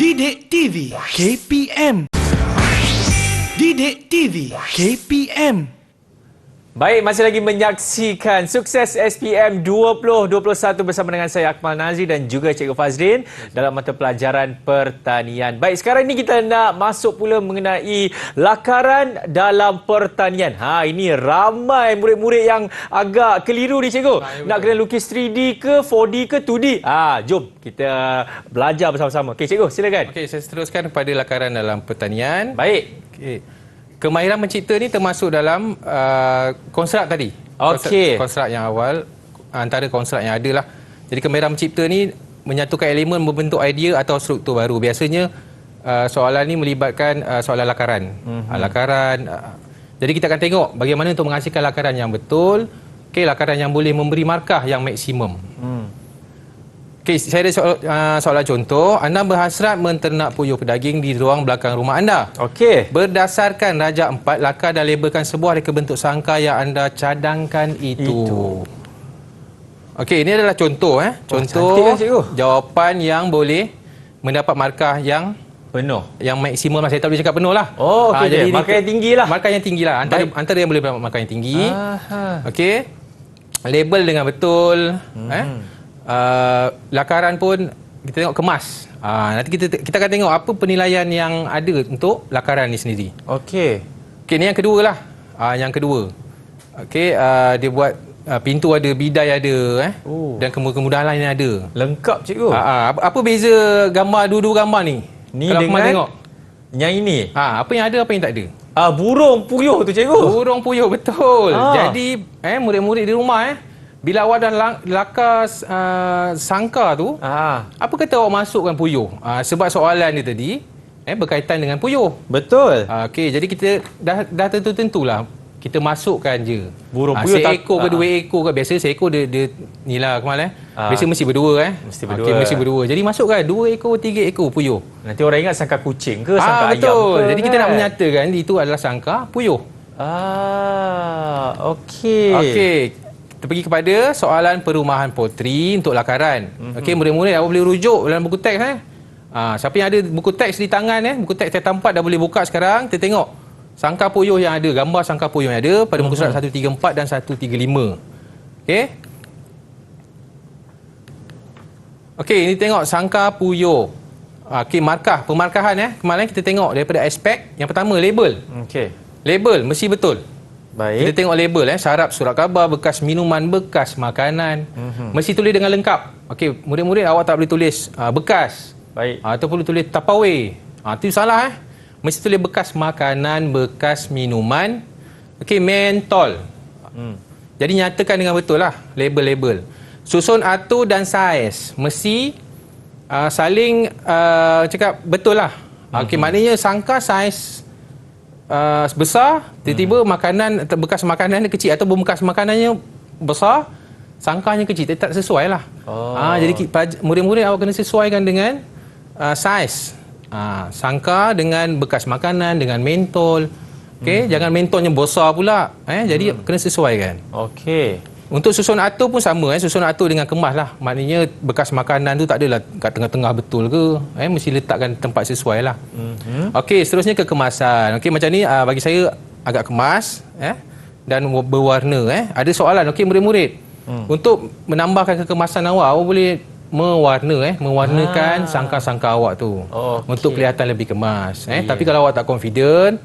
Didik TV KPM. Didik TV KPM. Baik, masih lagi menyaksikan Sukses SPM 2021 bersama dengan saya Akmal Nazri dan juga Cikgu Fazrin dalam mata pelajaran pertanian. Baik, sekarang ini kita nak masuk pula mengenai lakaran dalam pertanian. Ini ramai murid-murid yang agak keliru ni Cikgu. Nak kena lukis 3D ke 4D ke 2D. Jom kita belajar bersama-sama. Okey Cikgu, silakan. Okey, saya teruskan kepada lakaran dalam pertanian. Baik. Okey. Kemahiran mencipta ni termasuk dalam konstrak tadi. Okey. Konstrak yang awal, antara konstrak yang ada lah. Jadi kemahiran mencipta ni menyatukan elemen membentuk idea atau struktur baru. Biasanya soalan ni melibatkan soalan lakaran. Lakaran. Jadi kita akan tengok bagaimana untuk menghasilkan lakaran yang betul. Okey, lakaran yang boleh memberi markah yang maksimum. Okey, saya ada soalan contoh. Anda berhasrat menternak puyuh pedaging di ruang belakang rumah anda. Okey. Berdasarkan Rajak 4, lakar dan labelkan sebuah reka bentuk sangka yang anda cadangkan itu. Okey, ini adalah contoh. Contoh jawapan yang boleh mendapat markah yang penuh. Yang maksimum lah. Saya tak boleh cakap penuh lah. Okey. Jadi markah yang tinggi lah. Markah yang tinggi lah. Antara yang boleh mendapat markah yang tinggi. Okey. Label dengan betul. Lakaran pun kita tengok kemas. Nanti kita akan tengok apa penilaian yang ada untuk lakaran ni sendiri. Okey. Okey, ni yang kedua lah. Yang kedua. Okey, dia buat pintu ada, bidai ada dan kemudahan lain ada. Lengkap cikgu. Apa beza gambar dua-dua gambar ni? Ni kalau dengan tengok yang ini. Apa yang ada, apa yang tak ada? Burung puyuh tu cikgu. Burung puyuh, betul. Jadi murid-murid di rumah bila awak dah lakar sangka tu, apa kata awak masukkan puyuh? Sebab soalan dia tadi berkaitan dengan puyuh. Betul. Okey, jadi kita dah tentu-tentulah kita masukkan je. Burung puyuh seekor ke 2 ekor ke. Biasa seekor dia nilah Kamal biasa mesti berdua Mesti berdua. Okey, mesti berdua. Jadi masukkan 2 ekor, 3 ekor puyuh. Nanti orang ingat sangka kucing ke sangka ayam betul. ke. Jadi kita nak menyatakan itu adalah sangka puyuh. Okey. Okey. Kita pergi kepada soalan perumahan potri untuk lakaran. Okey, murid-murid awak boleh rujuk dalam buku teks siapa yang ada buku teks di tangan buku teks tab 4 dah boleh buka sekarang. Kita tengok sangka puyuh yang ada, gambar sangka puyuh yang ada pada muka surat 134 dan 135. Okey. Okey, ini tengok sangka puyuh. Okey, pemarkahan kemarin kita tengok daripada aspek yang pertama, label. Okey. Label mesti betul. Baik. Kita tengok label syarab, surat khabar, bekas minuman, bekas makanan. Mesti tulis dengan lengkap. Okey, murid-murid awak tak boleh tulis bekas. Baik. Ataupun tulis Tupperware. Itu salah Mesti tulis bekas makanan, bekas minuman. Okey, mentol. Jadi nyatakan dengan betul lah label-label. Susun atur dan saiz mesti saling cakap betul lah. Okey, maknanya sangka saiz besar, tiba-tiba makanan, bekas makanan dia kecil atau bekas makanannya besar, sangkanya kecil, tak sesuai lah. Jadi murid-murid awak kena sesuaikan dengan saiz. Sangka dengan bekas makanan, dengan mentol. Okey, jangan mentolnya besar pula. Jadi kena sesuaikan. Okey. Untuk susun atur pun sama. Susun atur dengan kemas lah. Maknanya bekas makanan tu tak adalah kat tengah-tengah betul ke. Mesti letakkan tempat sesuai lah. Okey, seterusnya ke kemasan. Okey, macam ni bagi saya agak kemas dan berwarna. Ada soalan. Okey, murid-murid. Untuk menambahkan kekemasan awak boleh mewarnakan sangka-sangka awak tu. Untuk kelihatan lebih kemas. Tapi kalau awak tak confident,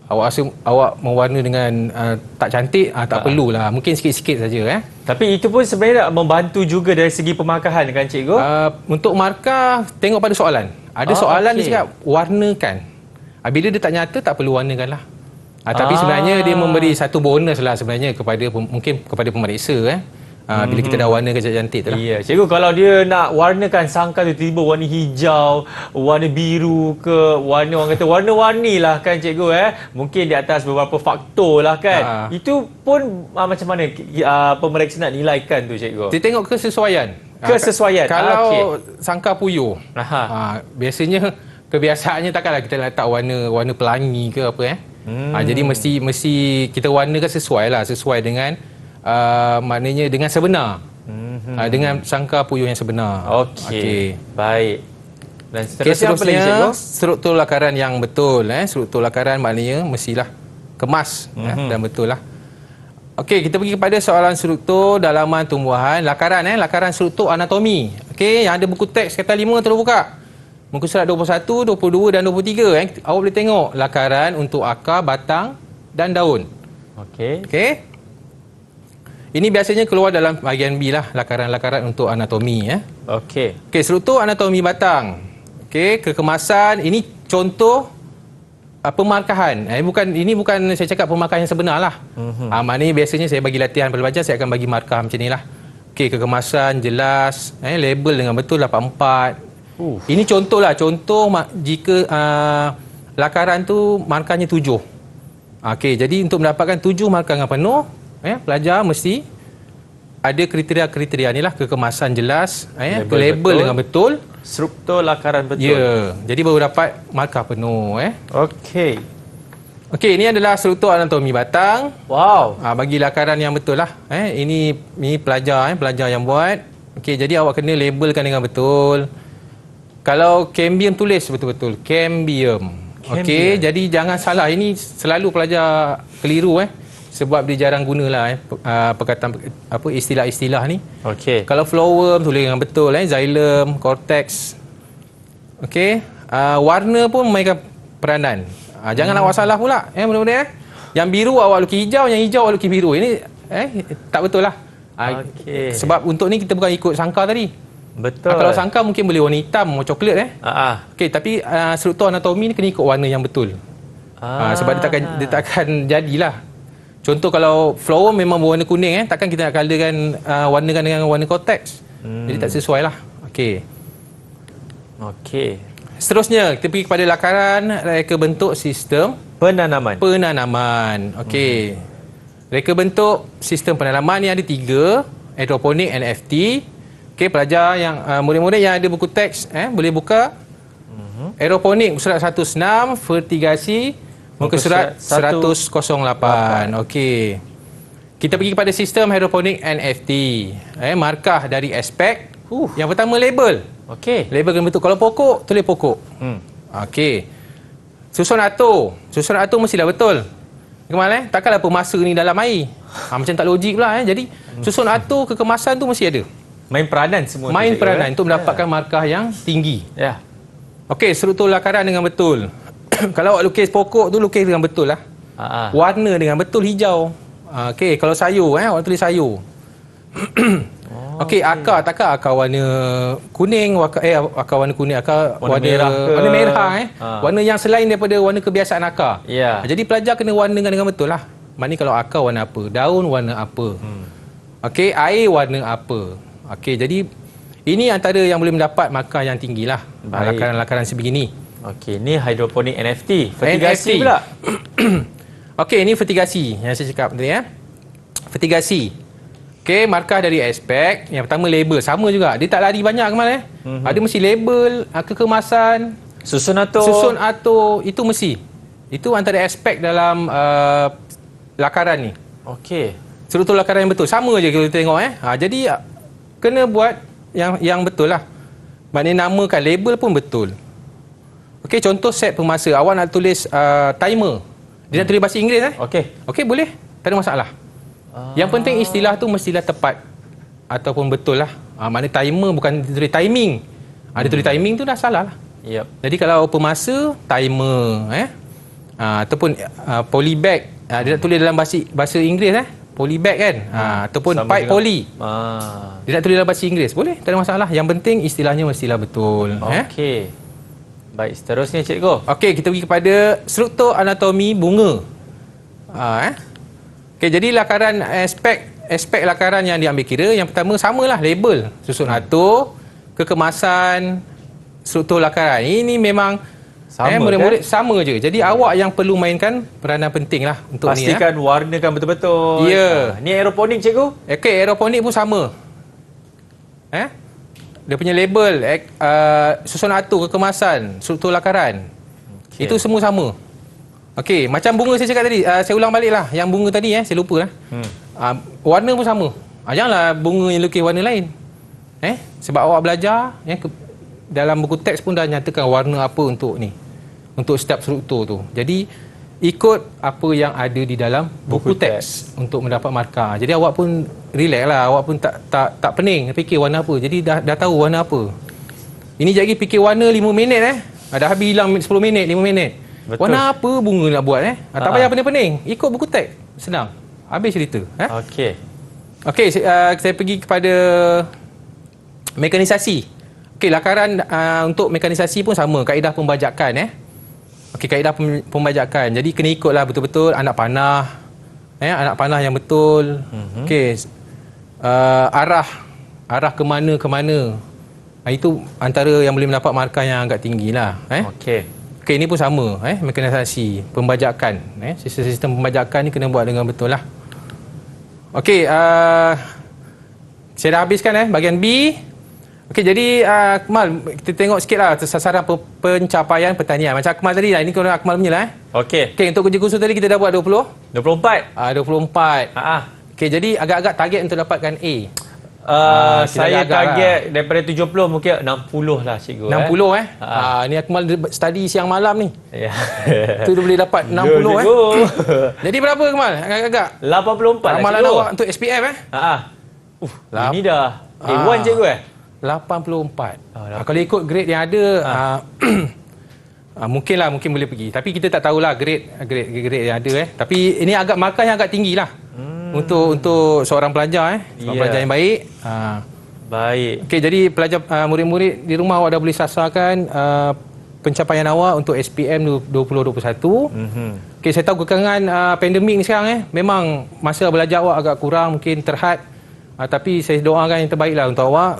awak rasa awak mewarna dengan tak cantik, tak perlulah. Mungkin sikit-sikit saja. Tapi itu pun sebenarnya membantu juga dari segi pemarkahan kan cikgu? Untuk markah, tengok pada soalan. Ada soalan dia cakap warnakan. Bila dia tak nyata, tak perlu warnakan lah. Tapi sebenarnya dia memberi satu bonus lah sebenarnya mungkin kepada pemeriksa. Bila kita dah warnakan cantik tu lah. Ya, cikgu kalau dia nak warnakan sangkar tu tiba warna hijau, warna biru ke, warna orang kata warna-warni lah kan cikgu Mungkin di atas beberapa faktor lah kan. Itu pun macam mana pemeriksa nak nilaikan tu cikgu? Kita tengok kesesuaian. Kesesuaian. Kalau sangkar puyuh, biasanya kebiasaannya takkanlah kita letak warna pelangi ke apa jadi mesti kita warnakan sesuai dengan maknanya dengan sebenar. Dengan sangkar puyuh yang sebenar. Okey. Baik. Dan seterusnya struktur lakaran yang betul. Struktur lakaran maknanya mestilah kemas dan betul lah. Okey, kita pergi kepada soalan struktur dalaman tumbuhan. Lakaran struktur anatomi. Okey, yang ada buku teks kata 5 terus buka. Muka surat 21, 22 dan 23 awak boleh tengok lakaran untuk akar, batang dan daun. Okey. Ini biasanya keluar dalam bahagian B lah, lakaran-lakaran untuk anatomi Okey, struktur anatomi batang. Okey, kekemasan ini contoh pemarkahan. Ini bukan saya cakap pemarkahan yang sebenar lah. Maknanya biasanya saya bagi latihan pelajar, saya akan bagi markah macam ni lah. Okey, kekemasan jelas, label dengan betul 84. Ini contoh lah, jika lakaran tu markahnya 7. Okey, jadi untuk mendapatkan 7 markah dengan penuh, pelajar mesti ada kriteria-kriteria ni lah, kekemasan jelas, label dengan betul, struktur lakaran betul. Ya, jadi baru dapat markah penuh. Okey, ini adalah struktur anatomi batang. Wow. Bagi lakaran yang betul lah. Ini pelajar yang buat. Okey, jadi awak kena labelkan dengan betul. Kalau cambium tulis betul-betul cambium. Okey, jadi jangan salah. Ini selalu pelajar keliru sebab dia jarang gunalah perkataan istilah-istilah ni. Okey. Kalau flowworm tulis dengan betul xylem, cortex. Okey, warna pun memainkan peranan. Jangan awak salah pula benda-benda Yang biru awak lukis hijau, yang hijau awak lukis biru. Ini tak betul lah. Sebab untuk ni kita bukan ikut sangkar tadi. Betul. Kalau sangkar mungkin boleh warna hitam, warna coklat Okey, tapi struktur anatomi ni kena ikut warna yang betul. Sebab dia takkan jadilah. Contoh kalau flower memang berwarna kuning takkan kita nak colourkan warnakan dengan warna cortex. Jadi tak sesuai lah. Okey. Seterusnya kita pergi kepada lakaran reka bentuk sistem penanaman. Okey. Reka bentuk sistem penanaman ni ada 3, hidroponik, NFT. Okey, pelajar yang murid-murid yang ada buku teks boleh buka. Aeroponik surat 106, vertigasi muka surat 108. Okey. Kita pergi kepada sistem hidroponik NFT. Markah dari aspek. Yang pertama label. Okey. Label kena betul. Kalau pokok, tulis pokok. Okey. Susun atur. Susun atur mestilah betul. Kemana takkanlah pemasa ni dalam air. Macam tak logik pula Jadi susun atur kekemasan tu mesti ada. Main peranan semua. Main peranan untuk mendapatkan markah yang tinggi. Okey, struktur lakaran dengan betul. Kalau awak lukis pokok tu lukis dengan betul lah. Warna dengan betul hijau. Okey, kalau sayur awak tulis sayur. Okey, akar takkan akar warna kuning, akar warna kuning, akar warna merah warna merah warna yang selain daripada warna kebiasaan akar. Jadi pelajar kena warnakan dengan betul lah. Maknanya kalau akar warna apa, daun warna apa. Okey, air warna apa. Okey, jadi ini antara yang boleh mendapat markah yang tinggilah. Lakaran-lakaran sebegini. Okey, ni hidroponik NFT. Vertigasi pula. Okey, ini vertigasi yang saya cakap tadi Vertigasi. Okey, markah dari aspek. Yang pertama label, sama juga. Dia tak lari banyak Kemal Ada mesti label, kekemasan, susun atur, itu mesti. Itu antara aspek dalam lakaran ni. Okey. Struktur lakaran yang betul. Sama je kita tengok jadi kena buat yang betul lah. Maknanya namakan label pun betul. Okey, contoh set pemasa. Awak nak tulis timer. Dia nak tulis bahasa Inggeris Okey, boleh. Tak ada masalah. Yang penting istilah tu mestilah tepat ataupun betul lah. Maknanya timer bukan tulis timing. Dia tulis timing tu dah salah lah. Jadi kalau pemasa, timer ataupun polybag. Dia nak tulis dalam bahasa Inggeris polybag kan. Ataupun pipe poly. Dia nak tulis dalam bahasa Inggeris. Boleh, tak ada masalah. Yang penting istilahnya mestilah betul. Okey. Baik, seterusnya cikgu. Okey, kita pergi kepada struktur anatomi bunga. Okey, jadi lakaran aspek aspek lakaran yang diambil kira, yang pertama samalah label, susun atur, kekemasan, struktur lakaran. Ini memang murid-murid sama je. Jadi awak yang perlu mainkan peranan penting lah untuk pastikan ni. warnakan betul-betul. Ya. Ni aeroponik cikgu? Okey, aeroponik pun sama. Dia punya label, susun atur, kekemasan, struktur lakaran. Okay. Itu semua sama. Okey, macam bunga saya cakap tadi, saya ulang balik lah. Yang bunga tadi, saya lupa lah. Warna pun sama. Janganlah bunga yang lukis warna lain. Sebab awak belajar, dalam buku teks pun dah nyatakan warna apa untuk ni. Untuk setiap struktur tu. Jadi, ikut apa yang ada di dalam buku teks untuk mendapat markah. Jadi awak pun relax lah, awak pun tak pening fikir warna apa. Jadi dah tahu warna apa. Ini jadi fikir warna 5 minit dah habis hilang 10 minit, 5 minit. Betul. Warna apa bunga nak buat tak payah pening-pening. Ikut buku teks, senang. Habis cerita. Okey, saya pergi kepada mekanisasi. Okey, lakaran untuk mekanisasi pun sama, kaedah pembajakan Okey, kaedah pembajakan. Jadi kena ikutlah betul-betul anak panah. Anak panah yang betul. Okey. Arah ke mana. Itu antara yang boleh mendapat markah yang agak tinggilah. Okey, ini pun sama. Mekanisasi, pembajakan. Sistem pembajakan ni kena buat dengan betul lah. Okey, saya dah habiskan bahagian B. Okey, jadi Akmal, kita tengok sikitlah sasaran pencapaian pertanian. Macam Akmal tadi lah, ini kalau Akmal punya lah. Okey, untuk kerja khusus tadi kita dah buat 24. 24. Okey, jadi agak-agak target untuk dapatkan A. Saya target daripada 70 mungkin 60 lah cikgu. 60 ni Akmal study siang malam ni. Ya. Tu dia boleh dapat 60 Jadi berapa Akmal? Agak-agak 84 ramalan lah, awak untuk SPM ini dah A1 cikgu 84. Kalau ikut grade yang ada mungkin boleh pergi. Tapi kita tak tahulah grade yang ada Tapi ini agak markah yang agak tinggilah. Untuk seorang pelajar seorang pelajar yang baik. Baik. Okey, jadi pelajar murid-murid di rumah awak dah boleh sasarkan pencapaian awak untuk SPM 2021. Okey, saya tahu kekangan pandemik ni sekarang memang masa belajar awak agak kurang, mungkin terhad. Tapi saya doakan yang terbaiklah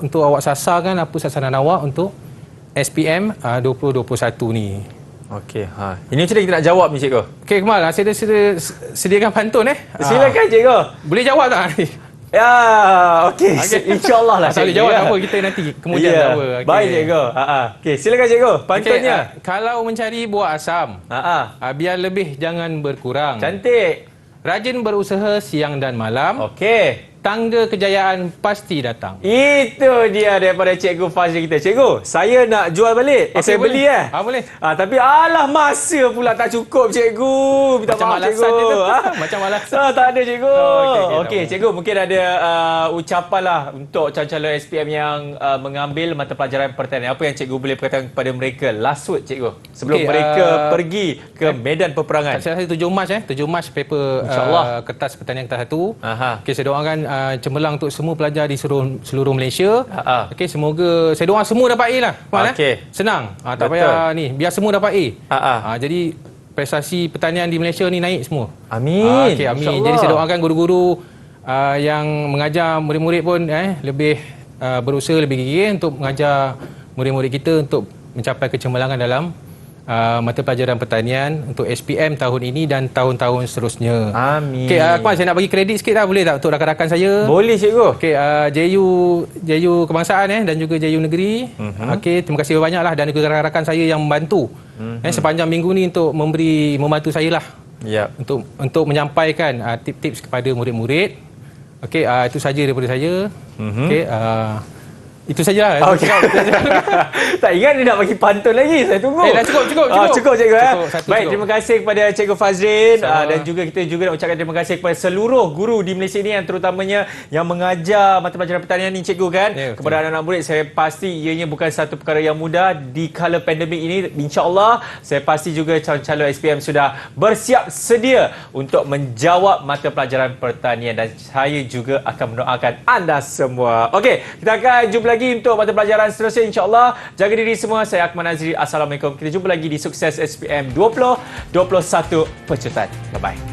untuk awak sasarkan apa sasaran awak untuk SPM 2021 ni. Okey, ini macam mana kita nak jawab ni cikgu? Okey, Kemal, saya dah sediakan pantun Silakan cikgu. Boleh jawab tak? Ya, okey. InsyaAllah lah. Tak boleh jawab apa kita nanti kemudian apa. Baik cikgu. Okey, silakan cikgu. Pantunnya. Kalau mencari buah asam, biar lebih jangan berkurang. Cantik. Rajin berusaha siang dan malam. Okey. Tangga kejayaan pasti datang. Itu dia daripada Cikgu Fazli kita. Cikgu, saya nak jual balik. Saya beli boleh. Tapi alah masa pula tak cukup cikgu. Minta macam maaf cikgu. Macam alasan. Tak ada cikgu. Okey, cikgu mungkin ada ucapan lah untuk calon-calon SPM yang mengambil mata pelajaran pertanian. Apa yang cikgu boleh berkatakan kepada mereka? Last word cikgu. Sebelum mereka pergi ke medan peperangan. Saya rasa 7 Mac 7 Mac paper kertas pertanian kertas 1. Okey, saya doakan cemerlang untuk semua pelajar di seluruh Malaysia. Okey, semoga saya doa semua dapat A lah. Okey. Senang. Tak payah ni, biar semua dapat A. Jadi prestasi pertanian di Malaysia ni naik semua. Amin. Okey, amin. Jadi saya doakan guru-guru yang mengajar murid-murid pun lebih berusaha lebih gigih untuk mengajar murid-murid kita untuk mencapai kecemerlangan dalam mata pelajaran pertanian untuk SPM tahun ini dan tahun-tahun seterusnya. Amin. Okey, Akmal, saya nak bagi kredit sikit boleh tak untuk rakan-rakan saya? Boleh cikgu. Okey, JU Kebangsaan dan juga JU Negeri. Okey, terima kasih banyaklah dan juga rakan-rakan saya yang membantu sepanjang minggu ni untuk membantu saya lah. Untuk menyampaikan tips-tips kepada murid-murid. Okey, itu saja daripada saya. Okey, itu sajalah. Tak ingat dia nak bagi pantun lagi. Saya tunggu. Dah cukup. Cukup cikgu. Baik, cukup. terima kasih kepada Cikgu Fazrin dan juga kita juga nak ucapkan terima kasih kepada seluruh guru di Malaysia ni yang terutamanya yang mengajar mata pelajaran pertanian ni cikgu kan. Kepada anak-anak murid, saya pasti ianya bukan satu perkara yang mudah di kala pandemik ini. InsyaAllah saya pasti juga calon-calon SPM sudah bersiap sedia untuk menjawab mata pelajaran pertanian dan saya juga akan mendoakan anda semua. Okey, kita akan jumpa lagi untuk mata pelajaran seterusnya insya-Allah. Jaga diri semua. Saya Akmal Nazri. Assalamualaikum. Kita jumpa lagi di Sukses SPM 2021 Pecutan. Bye bye.